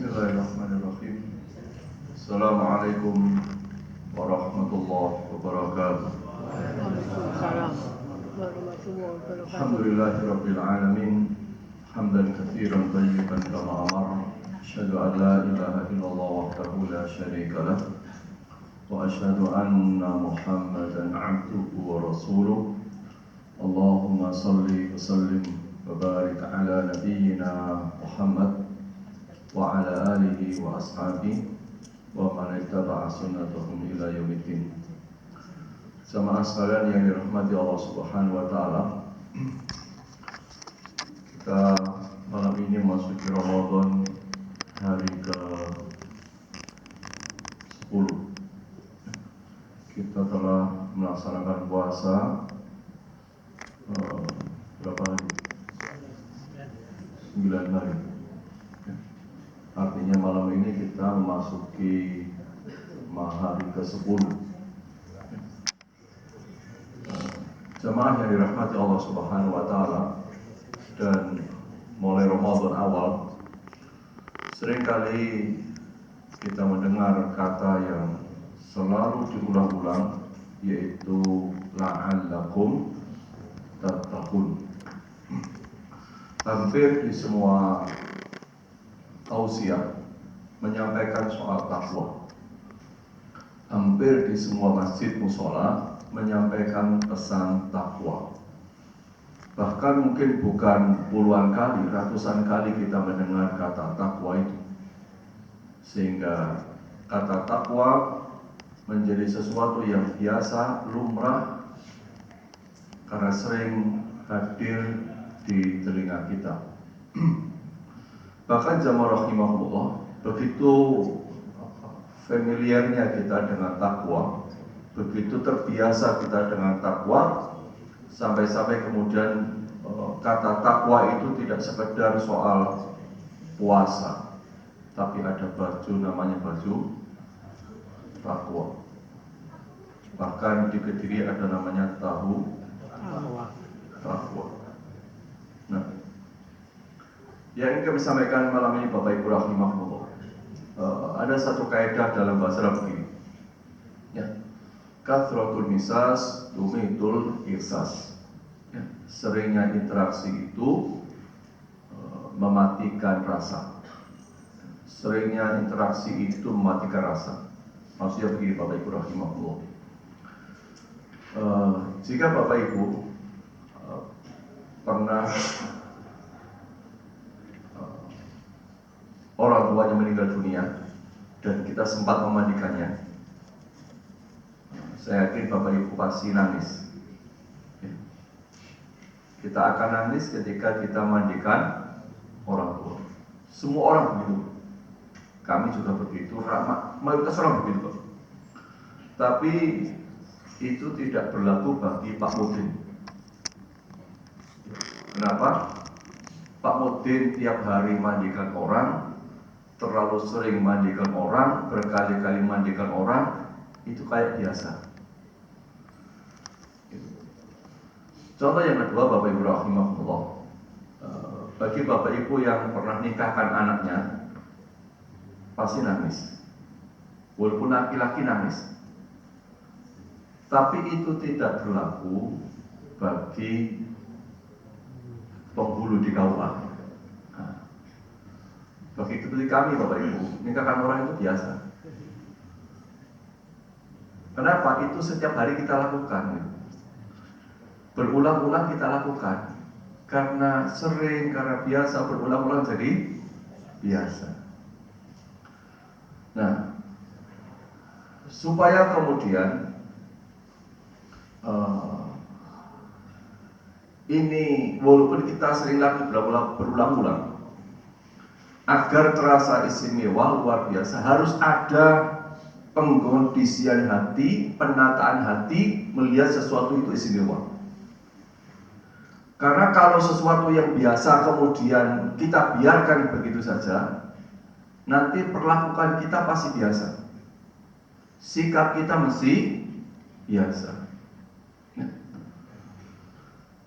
Bismillahirrahmanirrahim. Assalamualaikum warahmatullahi wabarakatuh. Waalaikumsalam warahmatullahi wabarakatuh. Alhamdulillahirabbil alamin. Hamdan katsiran thayyiban kama amara. Asyhadu an la ilaha illallah wahdahu la syarika lah. Wa asyhadu anna Muhammadan 'abduhu wa rasuluh. Allahumma shalli wa sallim wa barik ala nabiyyina Muhammad wa ala alihi wa ashabihi wa man ittaba'a sunnatahum ila yaumiddin. Jamaah sekalian yang dirahmati Allah Subhanahu wa taala. Kita malam ini memasuki Ramadan hari ke-10. Kita telah melaksanakan puasa berapa hari? 9 hari. Artinya malam ini kita memasuki hari ke-10. Jemaah yang dirahmati Allah Subhanahu wa taala, dan mulai Ramadan awal seringkali kita mendengar kata yang selalu diulang-ulang, yaitu la'allakum tattaqun. Hampir di semua tausiah menyampaikan soal takwa. Hampir di semua masjid mushola menyampaikan pesan takwa. Bahkan mungkin bukan puluhan kali, ratusan kali kita mendengar kata takwa itu. Sehingga kata takwa menjadi sesuatu yang biasa, lumrah, karena sering hadir di telinga kita. Bahkan jamaah rahimahullah, begitu familiarnya kita dengan takwa, begitu terbiasa kita dengan takwa, sampai-sampai kemudian kata takwa itu tidak sekedar soal puasa, tapi ada baju namanya baju takwa. Bahkan di Kediri ada namanya tahu takwa. Nah, yang ingin kami sampaikan malam ini Bapak Ibu rahimahullah, ada satu kaidah dalam bahasa Arab begini, ya, kathratul misas tumitul irsas, ya, seringnya interaksi itu mematikan rasa. Seringnya interaksi itu mematikan rasa. Maksudnya begini Bapak Ibu rahimahullah, jika Bapak Ibu pernah orang tuanya meninggal dunia dan kita sempat memandikannya, saya yakin Bapak Ibu pasti nangis. Kita akan nangis ketika kita mandikan orang tua. Semua orang begitu. Kami juga begitu, mayoritas orang begitu. Tapi itu tidak berlaku bagi Pak Mudin. Kenapa? Pak Mudin tiap hari mandikan orang, terlalu sering mandikan orang, berkali-kali mandikan orang, itu kayak biasa. Contoh yang kedua Bapak Ibu rahimahullah, bagi Bapak Ibu yang pernah nikahkan anaknya, pasti nangis. Walaupun laki-laki nangis. Tapi itu tidak berlaku bagi penghulu di KUA. Bagi seperti kami Bapak Ibu, nikahkan orang itu biasa. Kenapa? Itu setiap hari kita lakukan, berulang-ulang kita lakukan. Karena sering, karena biasa, berulang-ulang jadi biasa. Nah, supaya kemudian ini walaupun kita sering lagi berulang-ulang, agar terasa istimewa luar biasa, harus ada pengkondisian hati, penataan hati melihat sesuatu itu istimewa. Karena kalau sesuatu yang biasa kemudian kita biarkan begitu saja, nanti perlakuan kita pasti biasa, sikap kita mesti biasa.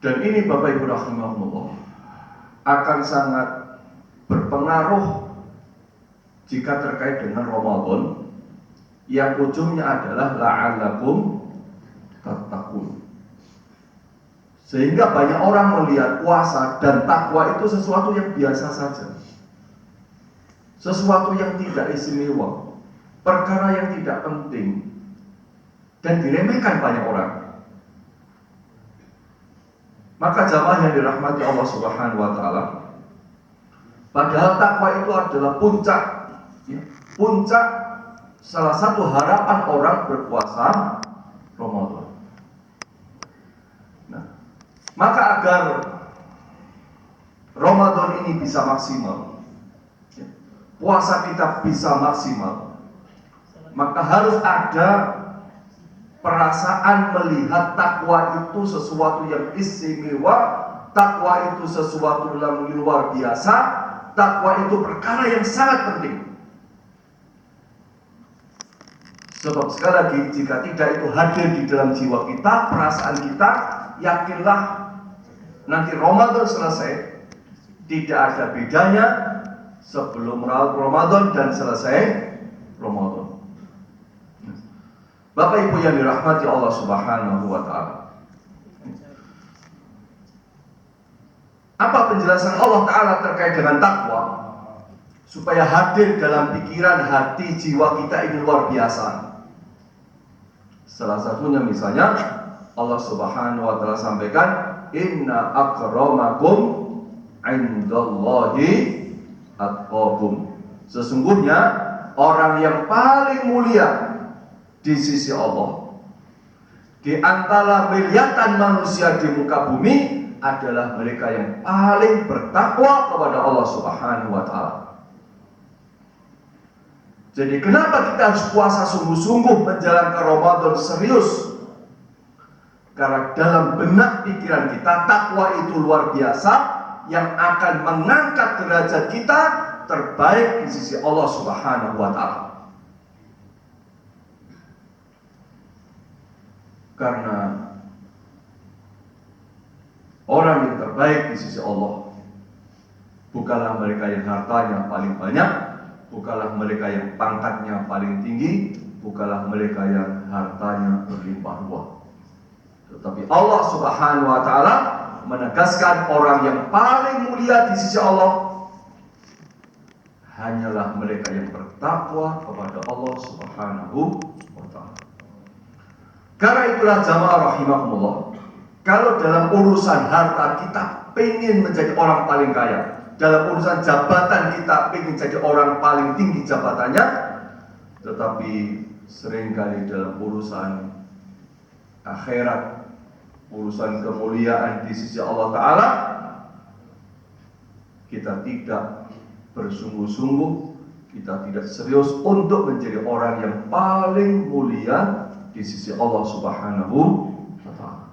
Dan ini Bapak Ibu rahimahullah akan sangat berpengaruh jika terkait dengan Ramadan yang ujungnya adalah la'allakum tattaqun. Sehingga banyak orang melihat puasa dan takwa itu sesuatu yang biasa saja, sesuatu yang tidak istimewa, perkara yang tidak penting, dan diremehkan banyak orang. Maka jamaah yang dirahmati Allah Subhanahu wa Ta'ala, padahal takwa itu adalah puncak salah satu harapan orang berpuasa Ramadan. Nah, maka agar Ramadan ini bisa maksimal, puasa kita bisa maksimal, maka harus ada perasaan melihat takwa itu sesuatu yang istimewa, takwa itu sesuatu yang luar biasa, takwa itu perkara yang sangat penting. Sebab sekali lagi, jika tidak itu hadir di dalam jiwa kita, perasaan kita, yakinlah nanti Ramadan selesai, tidak ada bedanya sebelum Ramadan dan selesai Ramadan. Bapak Ibu yang dirahmati Allah Subhanahu wa Ta'ala, apa penjelasan Allah Ta'ala terkait dengan takwa supaya hadir dalam pikiran, hati, jiwa kita ini luar biasa? Salah satunya misalnya Allah Subhanahu wa Ta'ala sampaikan, inna akramakum indallahi atqakum. Sesungguhnya orang yang paling mulia di sisi Allah di antara miliaran manusia di muka bumi adalah mereka yang paling bertakwa kepada Allah Subhanahu wa Ta'ala. Jadi kenapa kita harus puasa sungguh-sungguh menjalankan Ramadan serius? Karena dalam benak pikiran kita takwa itu luar biasa yang akan mengangkat derajat kita terbaik di sisi Allah Subhanahu wa Ta'ala. Karena orang yang terbaik di sisi Allah bukanlah mereka yang hartanya paling banyak, bukanlah mereka yang pangkatnya paling tinggi, bukanlah mereka yang hartanya berlimpah ruah. Tetapi Allah Subhanahu wa Ta'ala menegaskan orang yang paling mulia di sisi Allah hanyalah mereka yang bertakwa kepada Allah Subhanahu wa Ta'ala. Karena itulah jamaah rahimakumullah, kalau dalam urusan harta kita pengen menjadi orang paling kaya, dalam urusan jabatan kita pengen jadi orang paling tinggi jabatannya, tetapi seringkali dalam urusan akhirat, urusan kemuliaan di sisi Allah Ta'ala, kita tidak bersungguh-sungguh, kita tidak serius untuk menjadi orang yang paling mulia di sisi Allah Subhanahu wa Ta'ala.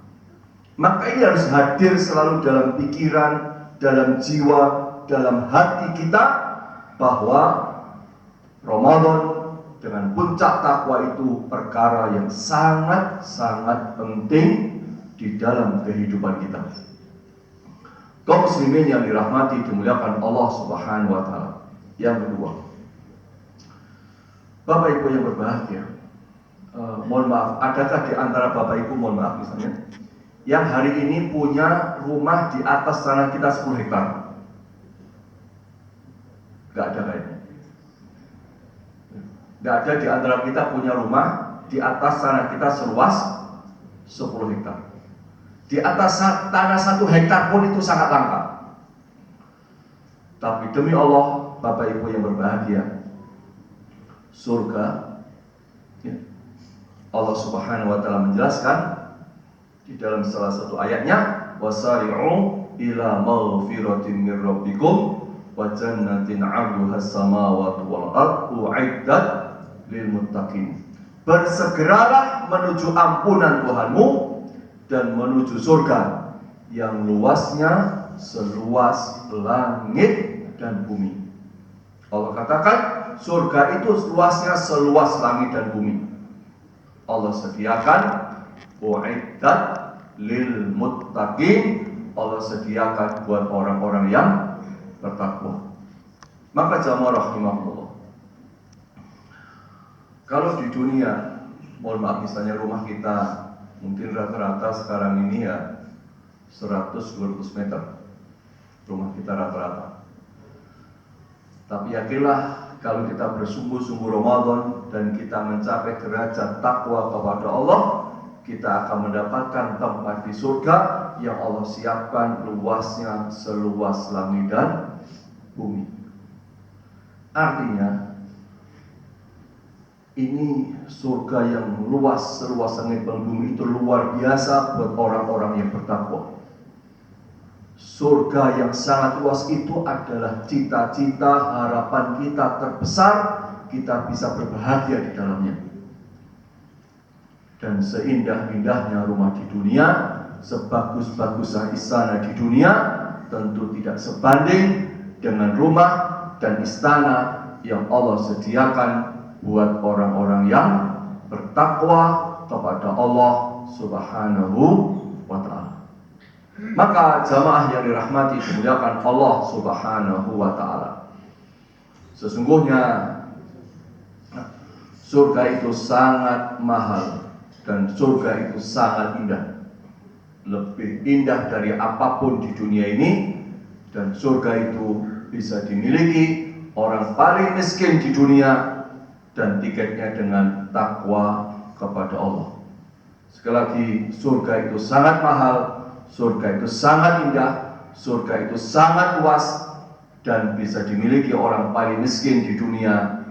Maka ini harus hadir selalu dalam pikiran, dalam jiwa, dalam hati kita, bahwa Ramadan dengan puncak takwa itu perkara yang sangat-sangat penting di dalam kehidupan kita. Kaum muslimin yang dirahmati dimuliakan Allah Subhanahu wa Ta'ala. Yang kedua, Bapak Ibu yang berbahagia, mohon maaf, adakah di antara Bapak Ibu, mohon maaf misalnya, yang hari ini punya rumah di atas tanah kita 10 hektar? Gak ada kayaknya. Gak ada di antara kita punya rumah di atas tanah kita seluas 10 hektar. Di atas tanah 1 hektar pun itu sangat langka. Tapi demi Allah, Bapak Ibu yang berbahagia, surga, Allah Subhanahu wa Ta'ala menjelaskan di dalam salah satu ayatnya, wasari'u ila maghfiratin min rabbikum wa jannatin 'arduhas samawati wal ardu 'iddat lil muttaqin. Bersegeralah menuju ampunan Tuhanmu dan menuju surga yang luasnya seluas langit dan bumi. Allah katakan surga itu luasnya seluas langit dan bumi. Allah sediakan u'iddat lil muttaqin, Allah sediakan buat orang-orang yang bertakwa. Maka jamaah rahimahullah, Kalau di dunia, mohon maaf, misalnya rumah kita mungkin rata-rata sekarang ini ya 100-200 meter rumah kita rata-rata. Tapi yakinlah, kalau kita bersungguh-sungguh Ramadan dan kita mencapai derajat takwa kepada Allah, kita akan mendapatkan tempat di surga yang Allah siapkan luasnya seluas langit dan bumi. Artinya, ini surga yang luas seluas langit dan bumi itu luar biasa buat orang-orang yang bertakwa. Surga yang sangat luas itu adalah cita-cita harapan kita terbesar, kita bisa berbahagia di dalamnya. Dan seindah-indahnya rumah di dunia, sebagus-bagusnya istana di dunia, tentu tidak sebanding dengan rumah dan istana yang Allah sediakan buat orang-orang yang bertakwa kepada Allah Subhanahu wa ta'ala. Maka jamaah yang dirahmati dimuliakan Allah Subhanahu wa ta'ala, sesungguhnya surga itu sangat mahal dan surga itu sangat indah, lebih indah dari apapun di dunia ini. Dan surga itu bisa dimiliki orang paling miskin di dunia dan tiketnya dengan takwa kepada Allah. Sekali lagi, surga itu sangat mahal, surga itu sangat indah, surga itu sangat luas dan bisa dimiliki orang paling miskin di dunia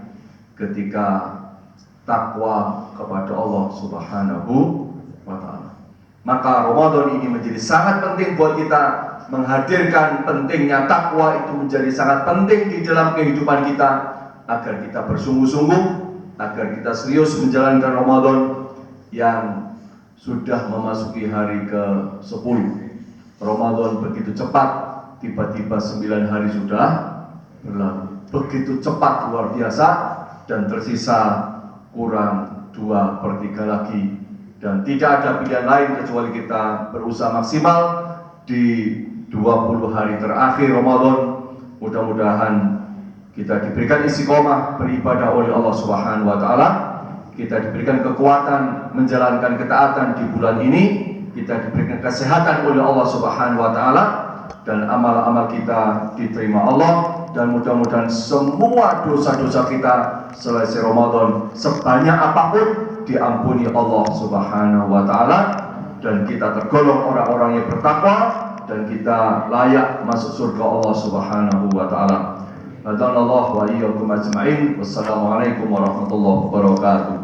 ketika takwa kepada Allah Subhanahu wa ta'ala. Maka Ramadan ini menjadi sangat penting buat kita, menghadirkan pentingnya takwa itu menjadi sangat penting di dalam kehidupan kita, agar kita bersungguh-sungguh, agar kita serius menjalankan Ramadan yang sudah memasuki hari ke-10. Ramadan begitu cepat, tiba-tiba 9 hari sudah berlalu. Begitu cepat, luar biasa, dan tersisa kurang 2/3 lagi. Dan tidak ada pilihan lain kecuali kita berusaha maksimal di 20 hari terakhir Ramadan. Mudah-mudahan kita diberikan istiqomah beribadah oleh Allah Subhanahu wa ta'ala, kita diberikan kekuatan menjalankan ketaatan di bulan ini, kita diberikan kesehatan oleh Allah Subhanahu wa ta'ala, dan amal-amal kita diterima Allah, dan mudah-mudahan semua dosa-dosa kita selesai Ramadan sebanyak apapun diampuni Allah Subhanahu wa ta'ala, dan kita tergolong orang-orang yang bertakwa, dan kita layak masuk surga Allah Subhanahu wa ta'ala. Hadallahu wa iyyakum ajma'in. Wassalamualaikum warahmatullahi wabarakatuh.